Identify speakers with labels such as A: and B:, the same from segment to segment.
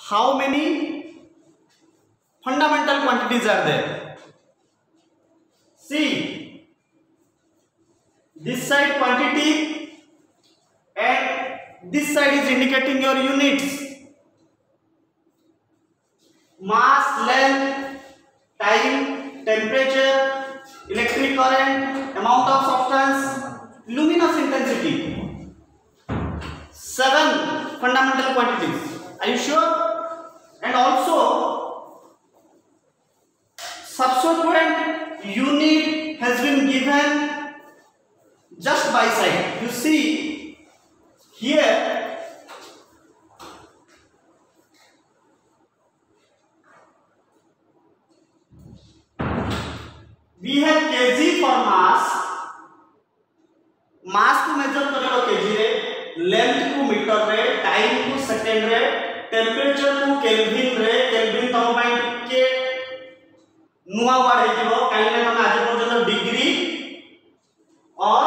A: how many fundamental quantities are there? See, this side quantity and this side is indicating your units. Mass, length, time, temperature, electric current, amount of substance, luminous intensity. 7 fundamental quantities. Are you sure? And also subsequent unit has been given just by side. You see here we have kg for mass. मास को major करियो KG रे, length को metre रे, time को second रे, temperature को kelvin रे. Kelvin तम पई के नुआ वर्ड हे दिबो काइने हम आज पर्यंत डिग्री और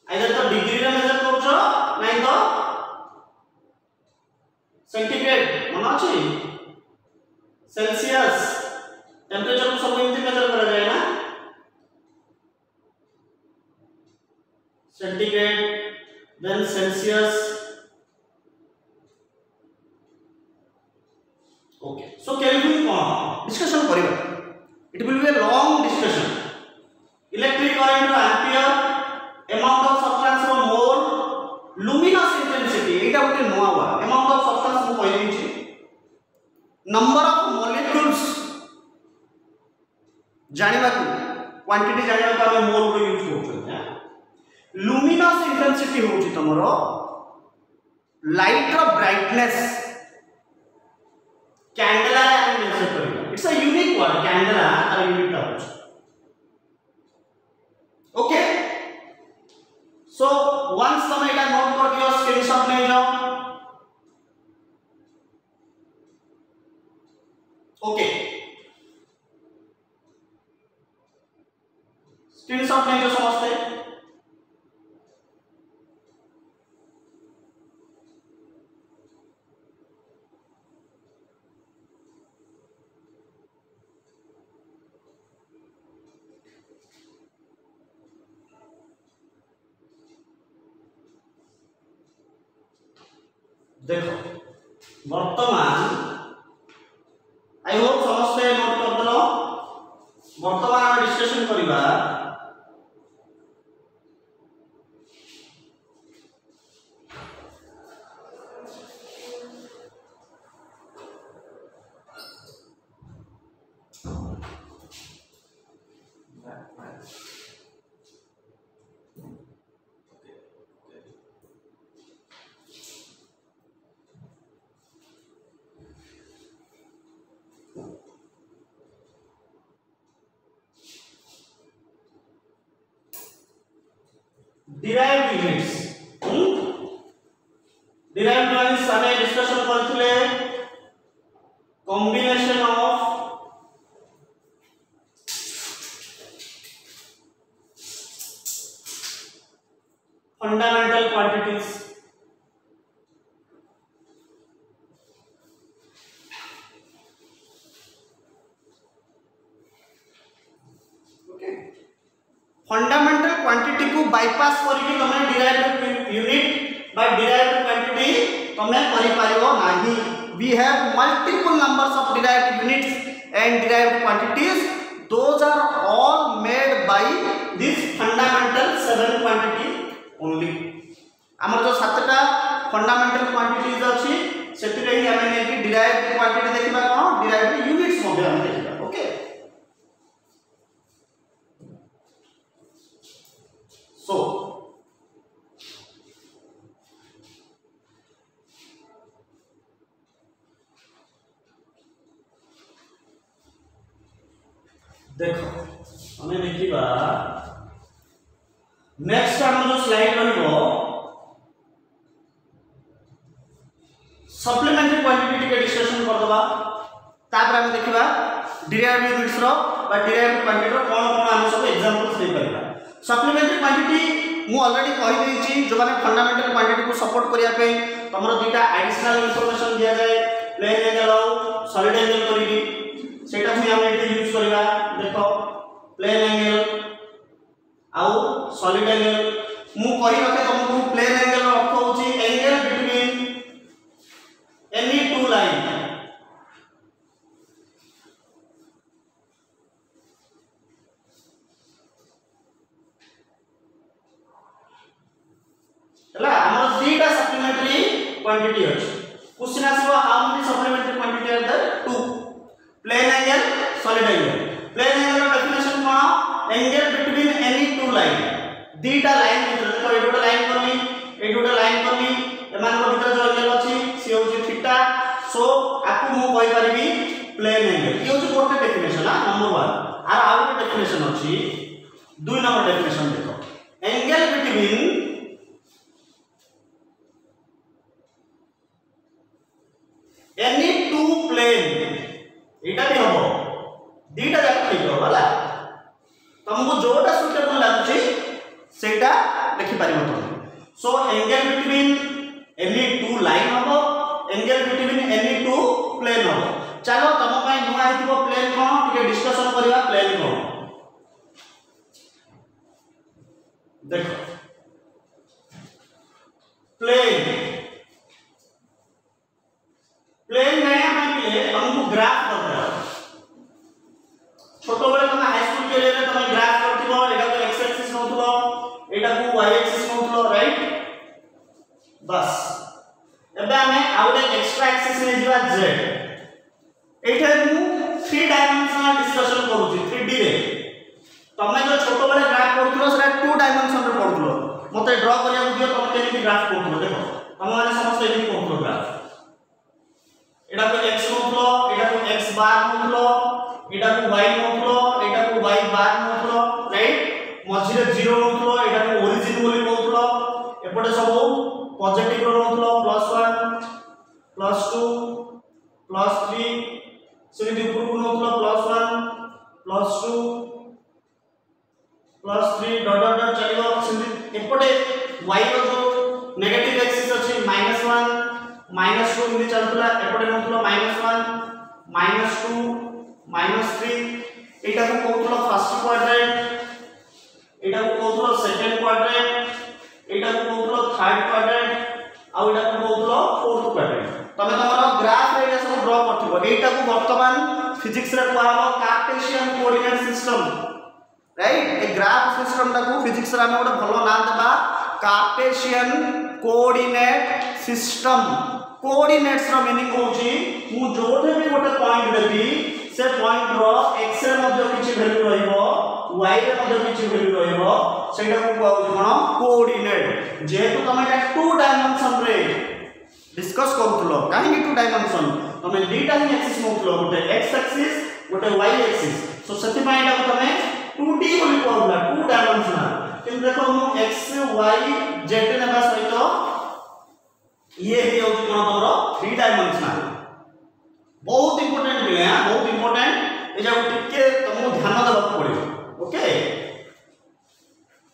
A: आइदर तो डिग्री रे मेजर करछो नाही तो सेंटीग्रेड मन अछि, सेल्सियस. टेंपरेचर को सब एमती मेजर करा जाए ना, centigrade then Celsius. Okay, so kelvin कोन डिस्कशन करिबा. It will be a long discussion. Electric current रो एम्पियर, अमाउंट ऑफ सब्सटेंस रो मोल, लुमिनस इंटेंसिटी एटा गोटे नोआ वा. अमाउंट ऑफ सब्सटेंस को कहि दिछि, नंबर ऑफ मॉलिक्यूल्स जानिबा को, क्वांटिटी जानिबा को हम मोल को यूज करछन. लुमिनस इंटेंसिटी होची तमरो लाइट रो ब्राइटनेस. कैंडेला हम मेजर करियो. It's a unique word, candela आर यूनिट होची. ओके, सो वंस तुम एटा नोट कर दियो, स्क्रीनशॉट ले जाओ. ओके, स्क्रीनशॉट ले जाओ समझते. देखो वर्तमान आई होप समझते नोट कर दलो. वर्तमान हम डिस्कशन करिबा derived units. derived units हमें डिस्कशन करथिले combination of fundamental quantities. Fundamental quantity को बाईपास करके तमे derived unit by derived quantity तमे करि पारिबो नाही. We have multiple numbers of derived units and derived quantities. Those are all made by this fundamental 7 quantity only. हमर जो 7टा fundamental quantities अछि सेतिरे ही हमें नेकी डिराइव्ड क्वांटिटी देखिबा कोन डिराइव्ड यूनिट्स मध्ये हम देखिबा. ओके, so देखो हमें देखिबा नेक्स्ट हम जो स्लाइड रहबो सप्लीमेंटरी क्वांटिटी के डिस्कशन कर दबा. तापर हम देखिबा डिराइव्ड यूनिट्स रो बा डिराइव्ड क्वांटिटी रो कोन कोन हम सब एग्जांपल्स दे परबा. सप्लीमेंटरी क्वांटिटी मु ऑलरेडी कहि देछि जो माने फंडामेंटल क्वांटिटी को सपोर्ट करिया पे तमरो दुटा एडिशनल इंफॉर्मेशन दिया जाए प्लेन एंगल और सॉलिड एंगल करिवि सेटा भी हम एटे यूज करबा देखो प्लेन एंगल आउ सॉलिड एंगल मु कहि रखे तुमको प्लेन एंगल रो अर्थ होछि angle between any two line हला हमर दीटा सप्लीमेंटरी क्वांटिटी अछि क्वेश्चन आसबो how many supplementary quantity are there two plane angle solid angle plane angle रो डेफिनेशन कोन angle between any two line दीटा लाइन भीतर तो एडोटा लाइन करनी एमान को भीतर जो एंगल अछि से होछि थीटा सो आपु मु कहि परिबी प्लेन एंगल ये होछि गोटे डेफिनेशन नंबर 1 आर आउट डेफिनेशन अछि 2 नंबर डेफिनेशन देखो angle between any two plane एटा भी हबो दीटा जाक ठीक हो वाला तुमको जोटा सुटेबल लागुची सेटा देखि पारिबो तुम so angle between any two line हबो angle between any two plane हबो चलो तुम पय नुआ हितबो प्लेन कोन टिके डिस्कशन करबा प्लेन कोन देखो प्लेन प्लेन गया माने हमको ग्राफ करना छोटो बड़े तुम हाई स्कूल के लिए तुम ग्राफ करथिबो एटा तो x एक्सिस नोथलो एटा को y एक्सिस नोथलो राइट बस एबे हमें आउट एक्स्ट्रा एक्सिस ने जीवा z एठे मु 3 डायमेंशनल डिस्कशन करूची 3D रे तमे जो छोटो बड़े ग्राफ करथलो सेटा 2 डायमेंशन रे पढथलो मते ड्रा करिया दियो तमे केनी ग्राफ करथलो देखो तमे माने समस्त एनी करथलो ग्राफ एटा को x नोथलो एटा को x बार नोथलो एटा को y नोथलो एटा को y बार नोथलो राइट मझिरे 0 नोथलो एटा को ओरिजिन बोली नोथलो एपटे सब पॉजिटिव रो नोथलो +1 +2 +3 सेमिति ऊपर को नोथलो +1 +2 +3 डॉट डॉट डॉट चलिबो सेमिति एपटे y रो जो नेगेटिव एक्सिस अछि -1 -2 इनि चलतला एपटे नोथलो -1 -2 -3 एटा को कहतलो फर्स्ट क्वाड्रेंट एटा को कहतलो सेकंड क्वाड्रेंट एटा को कहतलो थर्ड क्वाड्रेंट आ एटा को कहतलो फोर्थ क्वाड्रेंट तमे तमरो ग्राफ रे सब ड्रा करथिबो एटा को वर्तमान फिजिक्स रे कहलो Cartesian coordinate system right a graph system ता को फिजिक्स रे हम गोटे भलो नाम देबा कार्टेशियन कोऑर्डिनेट सिस्टम कोऑर्डिनेट्स रो मीनिंग होची मु जोठे भी गोटे पॉइंट देबी से पॉइंट रो x रे मध्ये किछि वैल्यू रहइबो y रे मध्ये किछि वैल्यू रहइबो सेटा को कहू कोन कोऑर्डिनेट जेतु तमे 2 डायमेंशन रे डिस्कस करथलो काहे कि 2 डायमेंशन तमे दीटा ही एक्सिस नोथलो गोटे x एक्सिस गोटे y एक्सिस सो सेति पय एटा तमे 2D बोली कहला 2 डायमेंशनल किन देखो मु x y z नेबा सहित ये ही होची कोन तमरो 3 डायमेंशनल बहुत इंपोर्टेंट भी है बहुत इंपोर्टेंट ए जा टिके तुमको ध्यान देबा पड़िबो ओके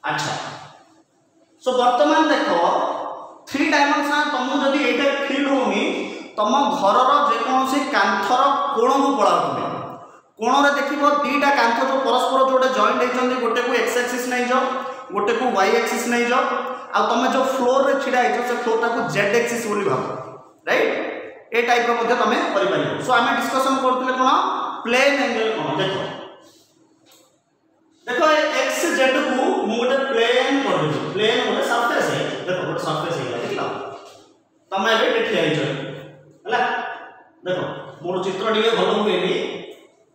A: अच्छा सो वर्तमान देखो 3 डायमेंशनल तुमको जदी एटा फील होनी तुम घर रो जे कोनसी कांथर कोण को पळाउ तुमे कोण रे देखिबो दीटा कांथ जो परस्पर जोटे जॉइंट हेचंदी गोटे को x एक्सिस नै जो गोटे को y एक्सिस नै जो आ तुम जो फ्लोर रे छिडा हेचो से फ्लोर ता को z एक्सिस बोली भाबो राइट ए टाइप रो मध्ये तमे करि पारिबो सो आमे डिस्कशन करथले कोन प्लेन एंगल कोन देखो देखो x z को मोटे प्लेन कर दे प्लेन मोटे सरफेस है देखो मोटे सरफेस है देखला तमे ए देखि आइ छ हला देखो मोर चित्र डिगे भलो होएनी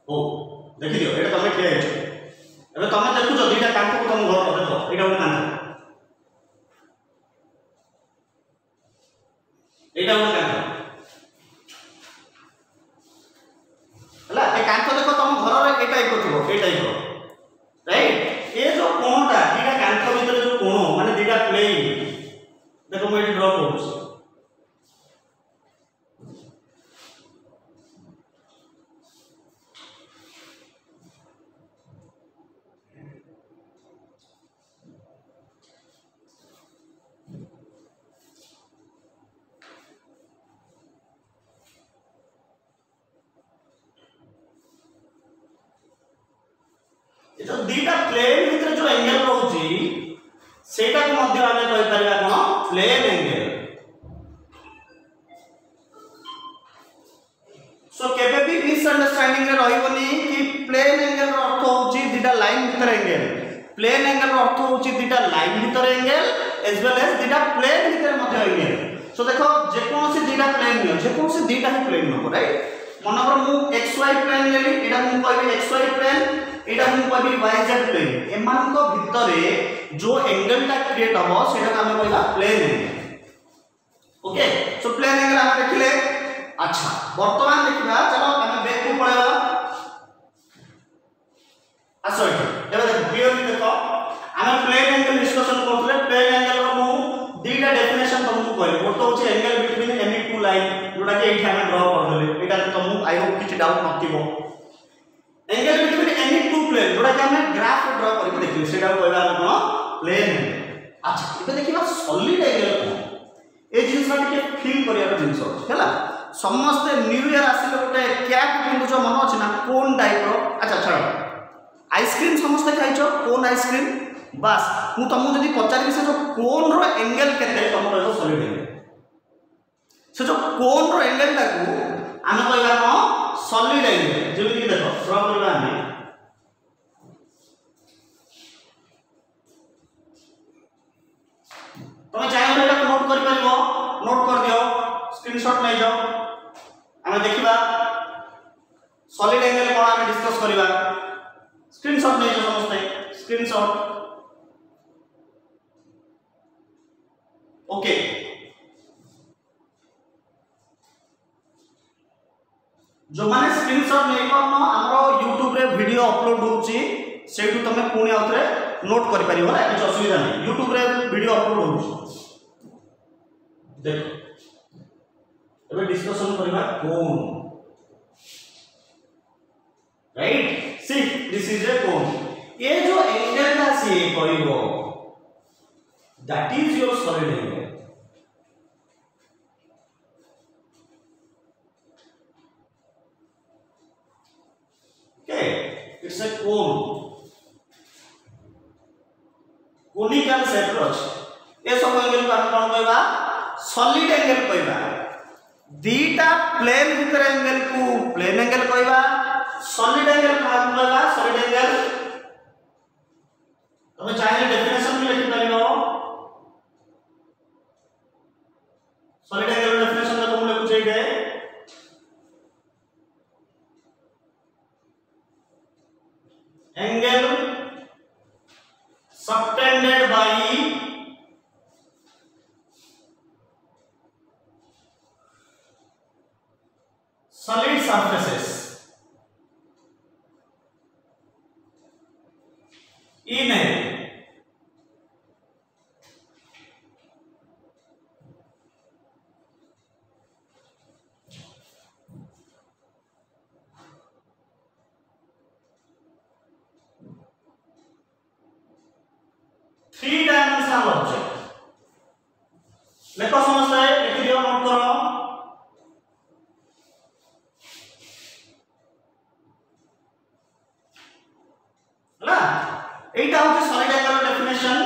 A: ओ देखि दियो एटा तमे ठिया आइ छ एबे तमे देखु छ दीटा कांथ को तम घर देखो एटा गोटे कांथ एटा गोटे कांथ हला ए कांथ देखो तम घर रे ए टाइप को ए टाइप को राइट ए जो कोणटा दीटा कांथ भीतर जो कोण माने दीटा प्लेन देखो मैं ड्रा करूँ जो दीटा प्लेन भितर जो एंगल रहउची सेटा को मध्य आमे कहि परिबा कोन प्लेन एंगल। सो केबे भी मिसअंडरस्टैंडिंग रे रहइबनी कि प्लेन एंगल रो अर्थ होउची दीटा लाइन भितर एंगल, प्लेन एंगल रो अर्थ होउची दीटा लाइन भितर एंगल एज वेल एज दीटा प्लेन भितर मध्य एंगल। सो देखो जे कोनोसी दीटा प्लेन नियो, जे कोनोसी दीटा ही प्लेन हो राइट। मन पर मु xy प्लेन लेली, एटा मु कहबी xy प्लेन, एटा मु कहबी yz प्लेन। एमान को भितरे जो एंगल ता क्रिएट हबो सेटा का हमें कहला plane angle. Okay so plane angle हम देखिले। अच्छा वर्तमान देखिबा, चलो हम बैक को पळेबा। आसो एबे देखो क्लियरली देखो हम प्लेन एंगल डिस्कशन करथले। प्लेन एंगल रो मु दीटा डेफिनेशन तुमको कहले, गोटे होचे angle between any two line जोटा कि एठी हम ड्रा कर देले। एटा तुमको आई होप किछ डाउट नथिबो। Angle between any two plane जोटा कि हम ग्राफ ड्रा करके देखिले, सेटा कहबा हम कोन प्लेन एंगल। अच्छा एबे देखिबा सॉलिड एंगल कोन, ए जिंसटा के फील करिया जिंस हैला। समस्त न्यू ईयर आसिले गोटे कैप पिंदु जो मन अछि ना कोन टाइप रो। अच्छा छाड़ आइसक्रीम समस्त खाइछो, कोन आइसक्रीम बस मु तुमको जदि पचारि से जो कोन रो एंगल केते तुम कहबो सॉलिड एंगल। से जो कोन रो एंगल टाकू आमे कहबा कोन सॉलिड एंगल। जेमि कि देखो ड्रा करबा हम, तुम चाहे एटा नोट कर परिबो, नोट कर दियो, स्क्रीनशॉट ले जाओ। आमे देखिबा सॉलिड एंगल कोन आमे डिस्कस करिबा। स्क्रीनशॉट ले जाओ समस्त, स्क्रीनशॉट। ओके जो माने स्क्रीनशॉट नै पानो हमरो YouTube रे वीडियो अपलोड होउची, सेठू तमे पुणी आउथरे नोट करि परिबो ना, किछ असुविधा नै। YouTube रे वीडियो अपलोड होउची देखो। एबे डिस्कशन करिबा cone right. See this is a cone. ये जो एंगल ता से कहइबो that is your solid angle. Okay it's a cone, conical shape रो अछि। ए सब एंगल को हम कोन कहबा सॉलिड एंगल कहबा। दीटा प्लेन भितर एंगल को प्लेन एंगल कहबा, सॉलिड एंगल का हम कहबा सॉलिड एंगल। तुम चाहे डेफिनेशन भी लिखि परिबो। सॉलिड एंगल डेफिनेशन में तुम लिखु चाहिए angle subtended bye solid surfaces in a three-dimensional object। लेखो समझता है, लिख दियो, नोट करो। एटा होचे solid angle definition.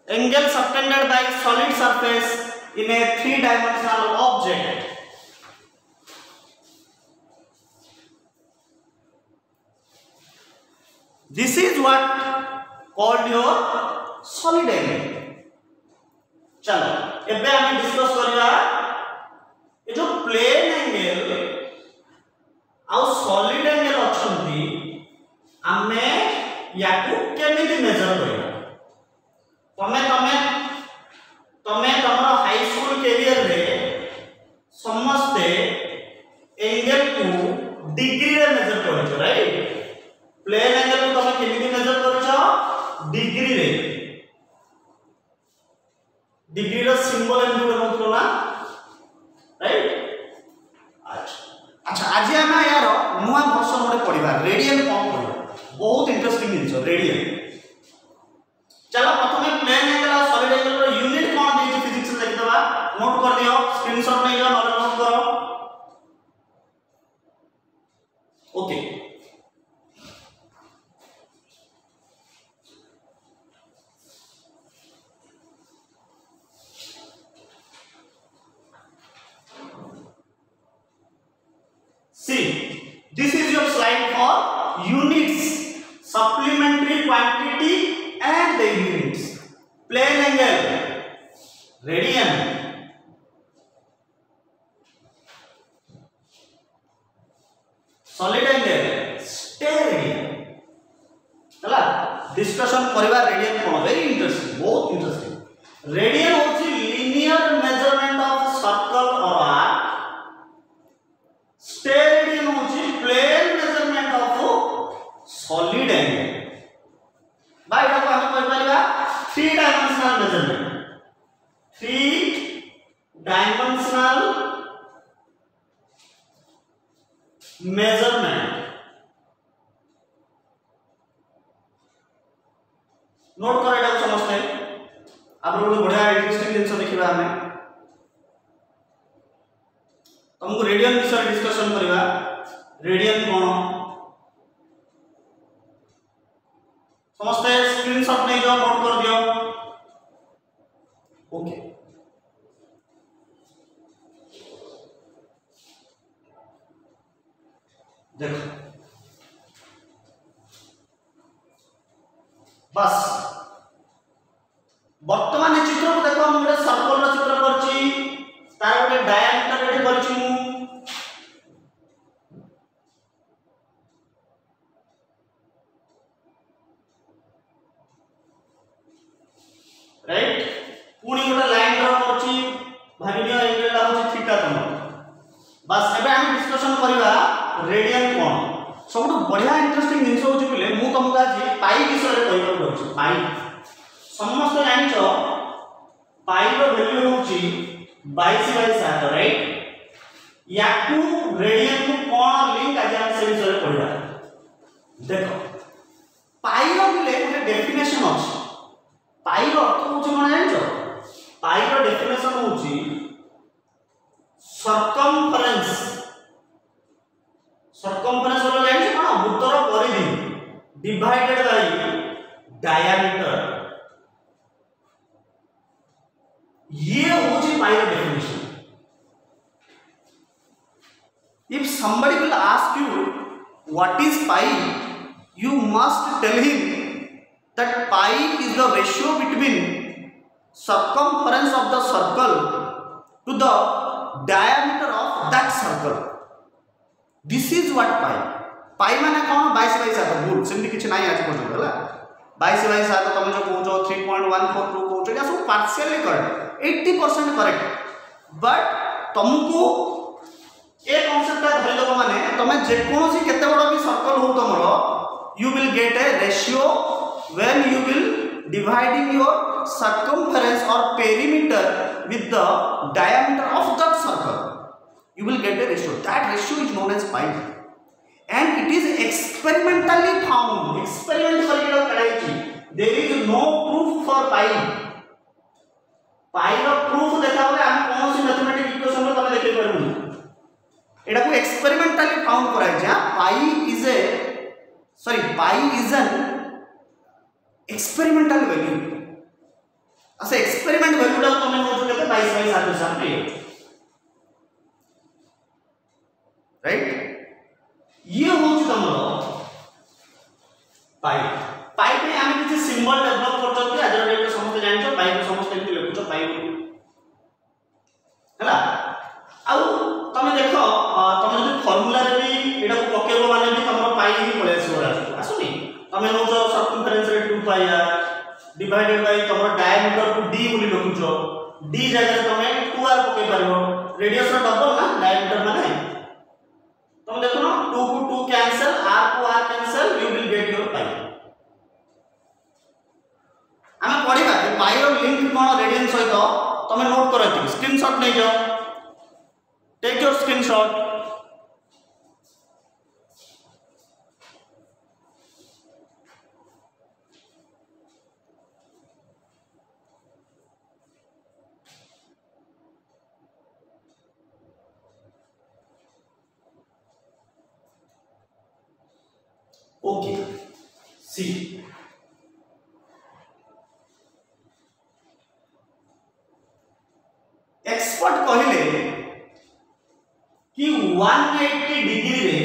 A: Angle subtended bye solid surface in A three dimensional object. This is what called your solid angle. चलो एबे हम डिस्कस करिया ए जो प्लेन एंगल आ सॉलिड एंगल अछंती आमे याकू केमिति मेजर करिया। तमे तमे तमे तमरो हाई स्कूल कैरियर रे समस्ते एंगल को डिग्री रे मेजर करछो राइट। प्लेन एंगल को तमे केमिति मेजर करछो डिग्री रे। डिग्री रो सिंबल एंगल बनउतलो ना राइट। अच्छा आज हम यार नुआ वर्षन मोडे पढिबा रेडियन कम पढिबा, बहुत इंटरेस्टिंग जिंस रेडियन। चलो प्रथमे प्लेन एंगल और सॉलिड एंगल रो यूनिट कोन देछि फिजिक्स में लिख दबा, नोट कर दियो, स्क्रीनशॉट नै लो, नोट करो। Okay plane angle radian, solid angle steradian हला डिस्कशन करबा रेडियन कोन वेरी इंटरेस्टिंग बहुत इंटरेस्टिंग रेडियन होची लीनियर मेजरमेंट ऑफ सर्कल और आर्क स्टेरेडियन होची plane measurement of solid angle बाय को हम कह परिबा 3 dimensional measurement 3 dimensional measurement note कर एटा समझते आप लोग बढ़िया इंटरेस्टिंग जिनस देखिबा हमें तुमको रेडियन विषय डिस्कशन करबा रेडियन कोन समझते स्क्रीनशॉट नहीं जाओ नोट कर दियो ओके देखो बस वर्तमान चित्र को देखो हम गोटे सर्कल रो चित्र करछि तार गोटे डायमीटर रेडी करछि मु राइट पुनी गोटे लाइन ड्रा करछि भागिनियो एंगल होछि थीटा तम बस एबे हम डिस्कशन करबा रेडियन कोन सबटु बढ़िया इंटरेस्टिंग जिंस होछि बोले मु तुमको आज पाई विषय रे कहबा पड़छ पाई समस्त जानिछो पाई रो वैल्यू होछि 22/7 राइट याकू रेडियन को कोन लिंक आज हम से विषय रे पढिबा देखो पाई रो बोले ଗୋଟେ डेफिनेशन अछि पाई रो अर्थ होछि कोन जानिछो पाई रो डेफिनेशन होछि सर्कमफरेंस सर्कमफरेंस वाला जानिछो कोन वृत्तर परिधि डिवाइडेड बाय डायमीटर ये होची पाई रो definition if somebody will ask you what is pi you must tell him that pi is the ratio between circumference of the circle to the diameter of that circle this is what pi माने कोन 22/7 भूल सेमति किछ नाही आज पर्यंत हला 22/7 तुम जो कहउछो 3.142 कहउछो या सब पार्शियली करेक्ट 80% करेक्ट बट तुमको ए कांसेप्ट धरि दबो माने तमे जे कोनोसी केते बड़ भी सर्कल हो तमरो you will get a ratio when you will dividing your circumference or perimeter with the diameter of that circle you will get a ratio that ratio is known as pi and it is experimentally found experiment करके कराइछि there is no proof for pi row proof देखाबले हम कोनोसी mathematic equation रो तमे देखै परबु एटा को experimentally found कराइ जा pi is an experimental value असे एक्सपेरिमेंट वैल्यू डा तमे मोजो केते 22/7 पे राइट ये होछ तमरो पाई पे हम किछ सिंबल डेवलप करछथि आज डेट समस्त जानिछो पाई को समस्त एमति लिखुछो पाई हला आउ तमे देखो तमे जदि फार्मूला रे भी एटा को पकेबो माने भी तमरो पाई ही पळे आसुनी तमे नोजो सर्कमफरेंस रे 2 पाई डिवाइडेड बाय तमरो डायमीटर को d बोली लिखुछो d जगह तमे 2r पके परबो रेडियस रो डबल ना डायमीटर माने तुम देखो ना 2 को 2 कैंसिल r को r cancel you will get your pi हम पढिबा पाई रो लिंक कोन रेडियन सहित तमे नोट करथि स्क्रीनशॉट नै जाओ take your screenshot okay see expert कहले कि 180 डिग्री रे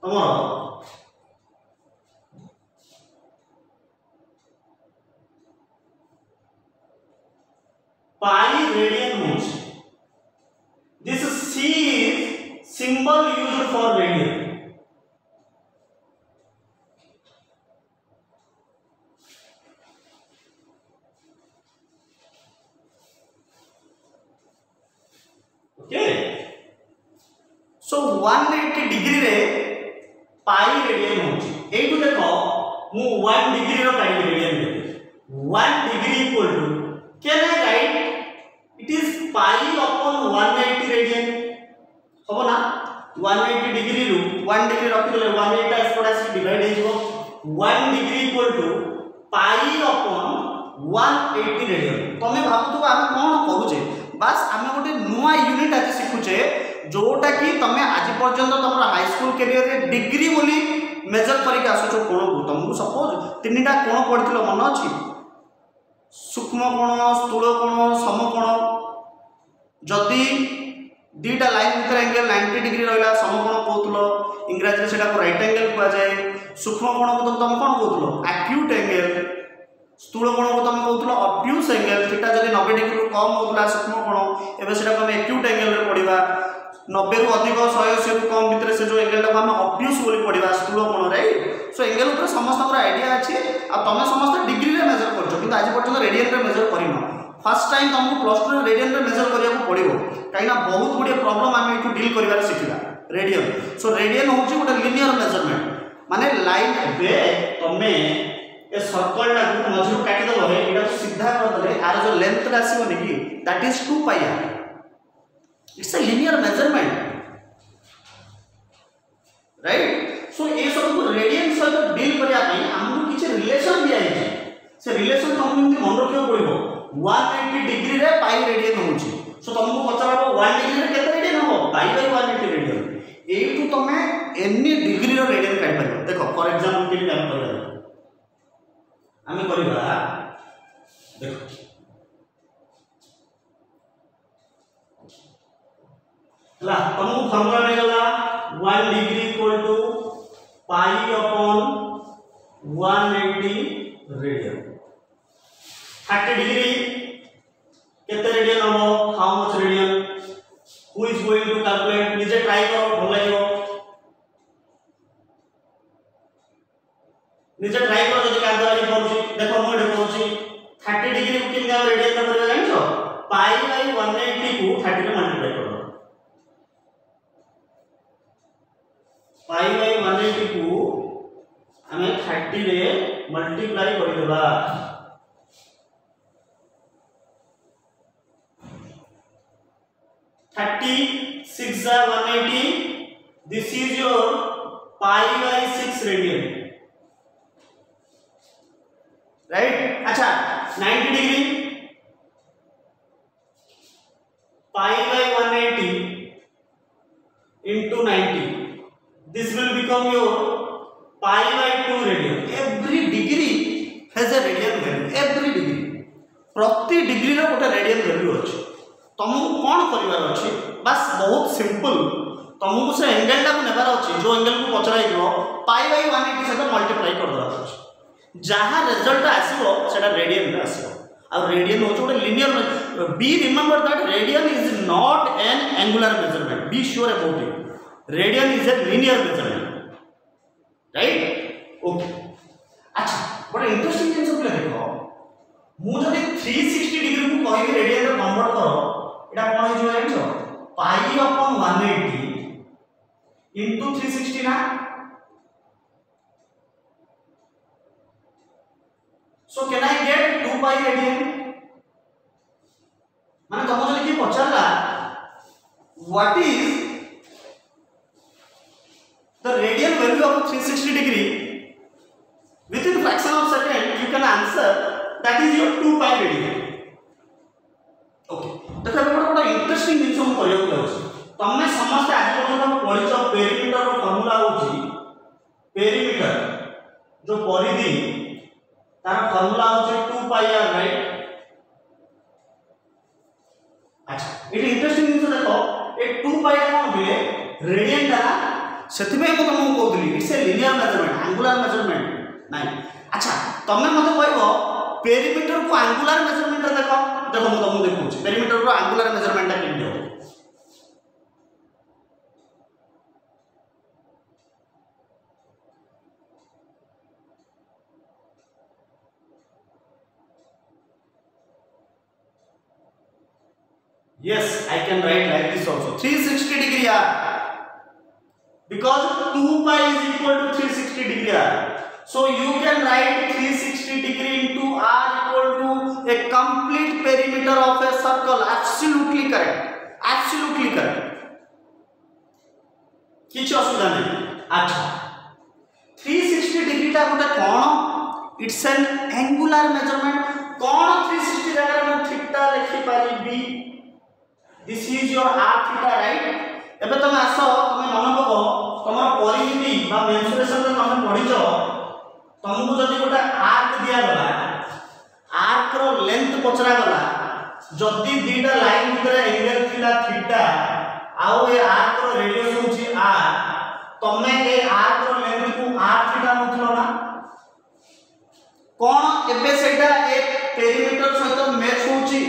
A: तमरो पाई रेडियन होउछ this c is symbol used for radian okay so 180 degree रे पाई रेडियन होउछ एठु देखो मु 1 डिग्री रो पाई रेडियन देबे 1 degree equal to can I write it is pi upon 180 radian होबो ना 180 डिग्री रु 1 डिग्री रखि देले 180 एस्पोडा से डिवाइड हे जो 1 degree equal to pi upon 180 radian तमे भाबुतो हम कोन करूचे बस आमे गोटे नुआ यूनिट आज सिखुचे जोटा कि तमे आज पर्यंत तमरा हाई स्कूल कैरियर रे डिग्री बोली मेजर करके आसुचो कोण को तुमको सपोज तीनटा कोण पढिथिलो मन अछि सूक्ष्म कोण स्थूल कोण समकोण जदि दीटा लाइन भीतर एंगल 90 डिग्री रहला समकोण कहतलो इंग्लिश रे सेटा को राइट एंगल कुआ जाए सूक्ष्म कोण को तुम कोन कहतलो एक्यूट एंगल स्थूल कोण को तुम कहतलो ऑब्ट्यूज एंगल सेटा जदि 90 डिग्री रो कम होतला सूक्ष्म कोण एबे सेटा को हम एक्यूट एंगल रे पढिबा 90 रु अधिक 180 रु कम भीतर से जो एंगल हम ऑब्ट्यूज बोली पढिबा स्थूल कोण राइट सो एंगल ऊपर समस्त हमर आईडिया अछि आ तमे समस्त डिग्री रे मेजर करछो किंतु आज पर्यंत रेडियन रे मेजर करिनो फर्स्ट टाइम तुमको प्लस 2 रेडियन रे मेजर करिया को पड़िबो काइना बहुत गुडी प्रॉब्लम हम एठु डील करिवार सिखिबा रेडियन सो रेडियन होची गोटे लिनियर मेजरमेंट माने लाइन बे तमे ए सर्कल ला को मझिरो काटी दबो हे एटा सीधा कर दले आर जो लेंथ रासिबो नेकी that is 2 pi r it's a linear measurement right so ए सब को रेडियन सहित डील करिया पई हमहु किछ रिलेशन दिया है से रिलेशन तुम निमते मन रखियो पड़िबो 180 डिग्री रे पाई रेडियन होची सो तुमको पचारबो 1 डिग्री रे केते रेडियन हो पाई बाय 180 रेडियन एठु तमे एनी डिग्री रो रेडियन काट परबो देखो फॉर एग्जांपल के हम करबा हमें करबा देखो ला तुमको फार्मूला में गला 1 degree equal to pi upon 180 radian 30 degree केते रेडियन हो how much radian who is going to calculate निजे ट्राई करो भल लागो निजे ट्राई करो जदी कांदो आइ पड़ुची देखो मो एठे पड़ुची 30 डिग्री को किन हम रेडियन का करबा जानिछो पाई बाय 180 को 30 रे मल्टीप्लाई करो पाई बाय 180 को हमें 30 रे मल्टीप्लाई कर देबा 36 180 this is your pi by 6 radian right अच्छा 90 degree pi by 180 into 90 this will become your pi by 2 radian every degree has a radian value every degree प्रति डिग्री रो गोटे radian value अछि तुमको कौन करिवार अछि बस बहुत सिंपल तुमको से एंगल टा को नेबार अछि जो एंगल को पचराई दियो पाई बाय 180 से मल्टीप्लाई कर दवा अछि जहां रिजल्ट आसीबो सेटा रेडियन रे आसीबो आ रेडियन हो गोटे linear be remember that radian is not an angular measurement be sure about it radian is a linear measurement right okay अच्छा बड़ा इंटरेस्टिंग थिंग सब देखो मु जदि 360 डिग्री को कहि रेडियन रे कन्वर्ट करो एटा कोन हो जानिछो पाई अपॉन 180 इनटू 360 ना so can I get 2 pi radian माने तुम जदि कि पचारला what is the radian value of 360 degree within fraction of second you can answer that is your 2 pi radian okay देखो बड़ा इंटरेस्टिंग जिंस हम करियो जाउछ तमे समस्त आज पर्यंत पढिछ पेरीमीटर रो फार्मूला होची पेरीमीटर जो परिधि तार फार्मूला होची 2 पाई आर राइट अच्छा इट इंटरेस्टिंग जिंस देखो ए 2 पाई आर कोन बिले रेडियन ता सेति में को तुमको कहउतली it's a linear measurement angular measurement नहीं अच्छा तमे मते कहबो पेरीमीटर को एंगुलर मेजरमेंट देखो देखो मैं तुमको देखूँ पेरीमीटर को एंगुलर मेजरमेंट केमती हो Yes, I can write like this also. 360 degree r. Because 2 pi is equal to 360 degree r. So you can write 360 degree into r equal to a complete perimeter of a circle. Absolutely correct. Absolutely correct. किछ असुविधा नहीं. अच्छा. 360 degree टा गोटे कौन? It's an angular measurement. कौन 360 जगह में थीटा लिखि पारिबी? This is your r theta, right? एबे तुम आसो तुम मन पको तुम परिमिति बा मेंसुरेशन रे तुम पढिजो तुमको जदि गोटा आर्क दिया गला आर्क रो लेंथ पचरा गला जदि दीटा लाइन भितर एंगल थिला थीटा आउ ए आर्क रो रेडियस होची r तमे ए आर्क रो लेंथ को r थीटा नथलो ना कोन एबे सेटा ए पेरीमीटर सहित मैच होची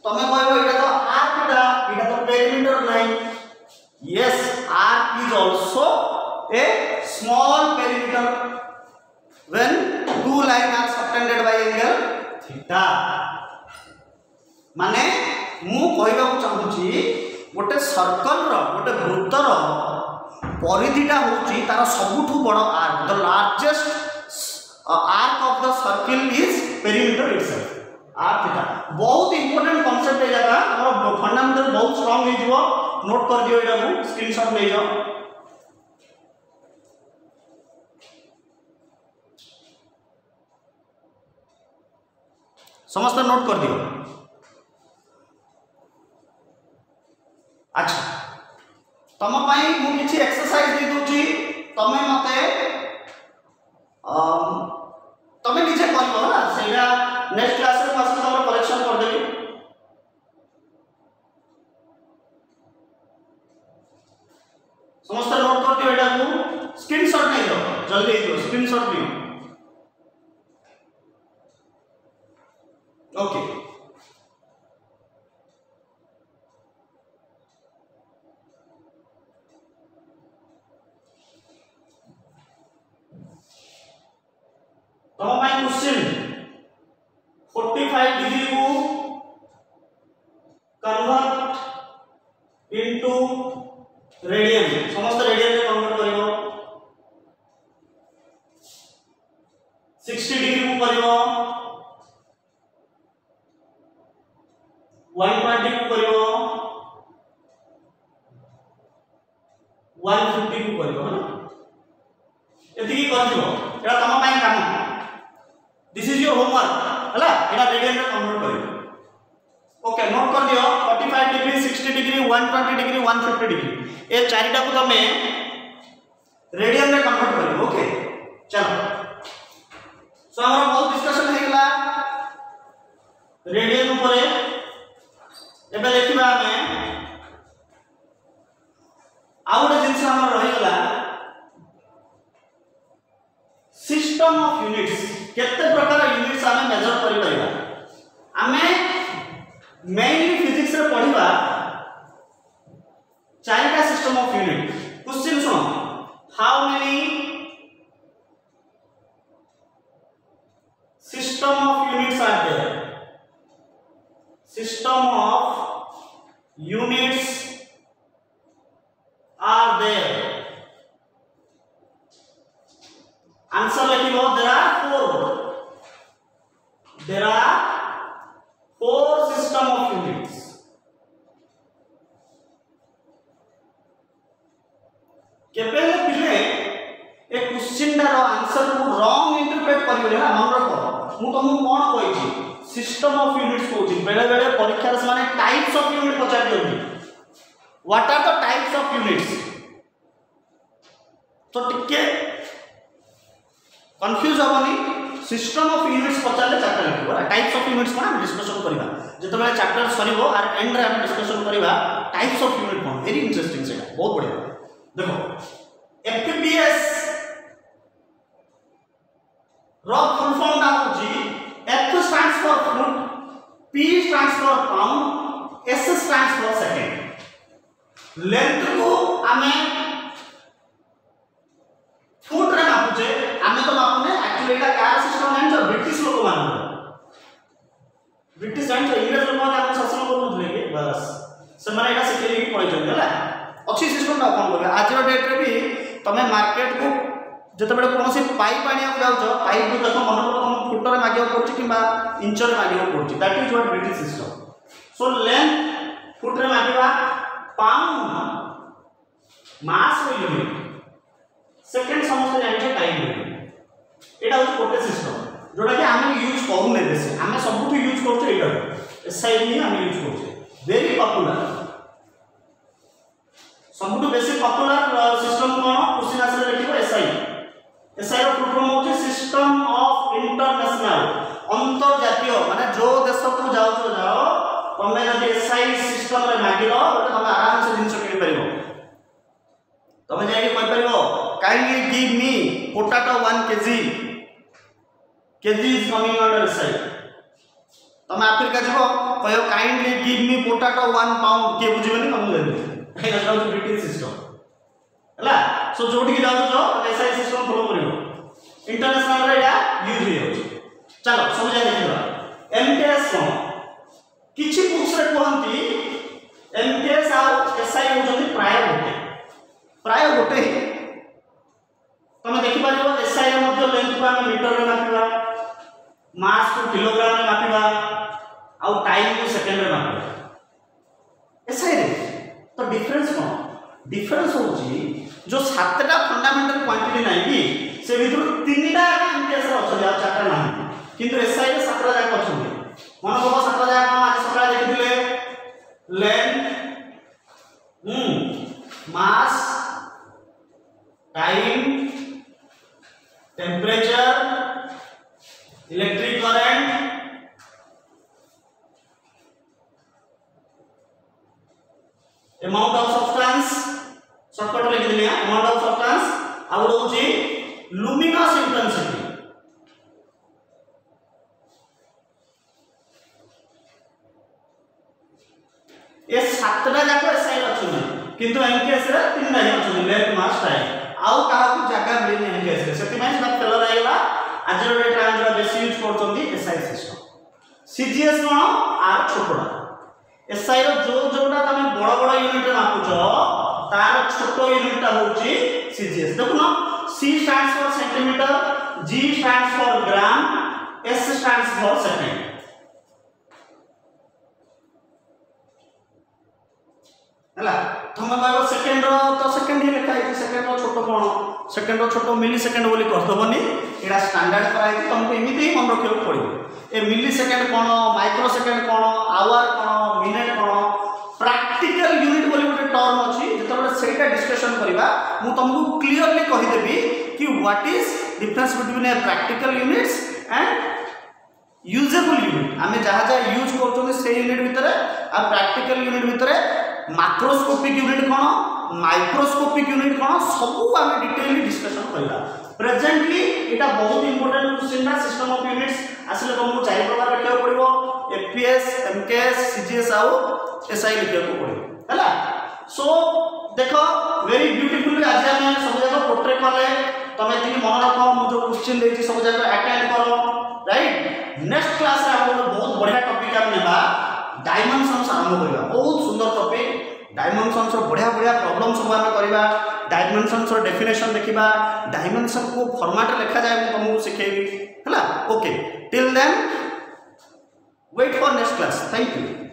A: तमे कहबो एटा तो r थीटा एटा तो perimeter line yes r is also a small perimeter when two lines are subtended by angle theta माने मु कहबा को चाहूची गोटे सर्कल रो गोटे वृत्त रो परिधिटा होची तार सबुठु बड़ arc the largest arc of the circle is perimeter itself r theta बहुत इंपोर्टेंट कांसेप्ट है जाका हमर फंडामेंटल बहुत स्ट्रांग हे जिवो नोट कर दियो एटा को स्क्रीनशॉट ले जाओ समस्त नोट कर दियो अच्छा तम पई मु किछि एक्सरसाइज दे दोची तमे मते तमे निजे करबो ना सेटा नेक्स्ट क्लास रे पास तमरो करेक्शन कर देबी समस्त नोट कर दियो एटा को स्क्रीनशॉट ले लो जल्दी दियो स्क्रीनशॉट लियो ओके तम माय क्वेश्चन 45 डिग्री को कन्वर्ट इनटू रेडियन समस्त रेडियन में कन्वर्ट करिवो 60 डिग्री को करिवो 120 को करिवो 150 को करिवो ना एति की करथिबो एटा तम पाई काम दिस इज योर होमवर्क हला एटा रेडियन में कन्वर्ट करिवो ओके नोट कर दियो 45 डिग्री 60 डिग्री 120 डिग्री 150 डिग्री ए चारिटा को तमे रेडियन में कन्वर्ट करिवो ओके चलो सो हमरा बहुत डिस्कशन हे गेला रेडियन ऊपर एबे देखिबा हमें आउट जिंस हमर रहि गेला सिस्टम ऑफ यूनिट्स केते प्रकार यूनिट्स हमें मेजर करि परिबा हमें मेनली फिजिक्स रे पढिबा चारिटा सिस्टम ऑफ यूनिट क्वेश्चन सुनो how many system of units are there system of units are there answer लिखिबो there are four system of units केपेले पिले ए क्वेश्चन रो आंसर को रॉन्ग इंटरप्रेट करिवे ना मन रखो मु तुमको कोन कहिछि सिस्टम ऑफ यूनिट्स को बेले बेले परीक्षा रे माने टाइप्स ऑफ यूनिट पचार दियोनी what are the types of units तो टिके कंफ्यूज होबनी सिस्टम ऑफ यूनिट्स पचारले चैप्टर लिखबो टाइप्स ऑफ यूनिट्स कोन हम डिस्कशन करबा जते बेले चैप्टर सरीबो आर एंड रे हम डिस्कशन करबा types of unit cone very interesting सेटा बहुत बढ़िया देखो एफपीएस रो फुल फॉर्म ना होची F stands for second. Length को आमे फुट रे मापुचे, आमे तो मापुने एक्चुअली एटा कार सिस्टम जान जो ब्रिटिश लोक मान, ब्रिटिश जान जो इंग्लिश लोक मान शासन करथले के बस से माने एटा सिखे लेके पळै जंगल हला अच्छी सिस्टम ना कोन करबे। आज डेट रे भी तमे मार्केट को जते बेले कोनोसी पाइप आनिया को जाउछो, पाइप को देखो मन को तुम फुट रे मागियो पड़छ किबा इंच रे मागियो पड़छ, that is what British system. So length foot रे मागिबा, पाउंड मास रो यूनिट, सेकंड समस्त जानिछो टाइम यूनिट। एटा होछ कोटे सिस्टम जोटा कि हम यूज करू नै बेसी, हम सबुठ यूज करछो एटा एसआई ही हम यूज करछो, वेरी पॉपुलर। सबुठ बेसी पॉपुलर सिस्टम कोन क्वेश्चन आंसर लिखिबो एसआई। एसआई रो फुल फॉर्म होछ सिस्टम ऑफ इंटरनेशनल, अंतर्जातीय माने जो देश को जाउछो जाओ तमे जदि एसआई सिस्टम रे मागिलो तमे आराम से जिंस किनि परिबो। तमे जाय के कहि परिबो kindly give me potato 1 kg, kg is coming under SI. तमे अफ्रीका जीवो कहियो kindly give me potato 1 pound, के बुझिबेनी तमे देबे। एटा होछ ब्रिटिश सिस्टम हला। सो जोठी की जाउछो जो एसआई सिस्टम फॉलो करिवो, इंटरनेशनल रे एटा यूज होय। चलो सब जाय देखिबा एमकेएस कोन किछि बुक्स रे कहंती एमकेएस आ एसआई होजंती प्राय गोटे ही। तमे देखि पारिबो एसआई रे मध्ये लेंथ को हम मीटर रे मापिबा, मास को किलोग्राम रे मापिबा आ टाइम को सेकंड रे मापिबा। एसआई रे तो डिफरेंस कोन, डिफरेंस होची जो सातटा फंडामेंटल क्वांटिटी नाही कि से भितर तीनटा एमकेएस रे अछि आ चारटा नाही, किंतु एसआई रे सातटा जाक अछि। मन को सातटा जाक आज सकाळ देखिथिले length, mass, time, temperature, electric current, amount of substance, shortcut लिख दिलिया अमाउंट ऑफ सब्सटेंस, आ होची लुमिनस इंटेंसिटी। ए सातटा जाक एसआई अछि किंतु एमकेएस रे तीनटा ही अछि, लेंथ, मास, टाइम। आउ काहा को जगह मिलनी एमकेएस रे, सेति माने सेटा फेलर आइला। आज रे टाइम जो बेसी यूज करछंती एसआई सिस्टम। सीजीएस कोन आर छोटडा, एसआई रो जो जोटा तमे बड़ बड़ यूनिट रे मापुछो तार छोटो यूनिटटा होची सीजीएस। देखुनो C stands for centimetre, G stands for gram, S stands for second. हला तुम कहबो सेकंड रो तो सेकंड ही लिखा है, सेकंड रो छोटो कोन, सेकंड रो छोटो मिली सेकंड बोली कहतबनी, एडा स्टैंडर्ड करा है। तुमको एमिति ही मन रखियो पड़िबो ए मिली सेकंड कोन, माइक्रो सेकंड कोन, आवर कोन, मिनिट कोन, प्रैक्टिकल यूनिट बोली गोटे टर्म अछि। जेतबे सेटा डिस्कशन करबा मु तुमको क्लियरली कहि देबी कि what is difference between a practical units and usable unit. आमे जहा जहा यूज करछोनी से यूनिट भितरे आ प्रैक्टिकल यूनिट भितरे माइक्रोस्कोपिक यूनिट कोन, माइक्रोस्कोपिक यूनिट कोन, सब आमे डिटेलली डिस्कशन करला। प्रेजेंटली एटा बहुत इंपोर्टेंट क्वेश्चन ना, सिस्टम ऑफ यूनिट्स आसले तुमको चार प्रकार लिखियो पड़िबो, एफपीएस, एमकेएस, सीजीएस आउ एसआई लिखियो पड़िबो हला। सो देखो वेरी ब्यूटीफुली आज हम सब जगह पोर्ट्रे करले, तमे एतिकी मन रखो मु जो क्वेश्चन देछि सब जगह अटेंड करो, राइट। नेक्स्ट क्लास रे हम बहुत बढ़िया टॉपिक हम नेबा डायमेंशंस आरंभ करबा, बहुत सुंदर टॉपिक। डायमेंशंस रो बढ़िया बढ़िया प्रॉब्लम सब हम करबा, डायमेंशंस रो डेफिनेशन देखिबा, डायमेंशन को फॉर्मेट रे लिखा जाय मु तुमको सिखेबी हला। Okay, till then wait for next class. Thank you.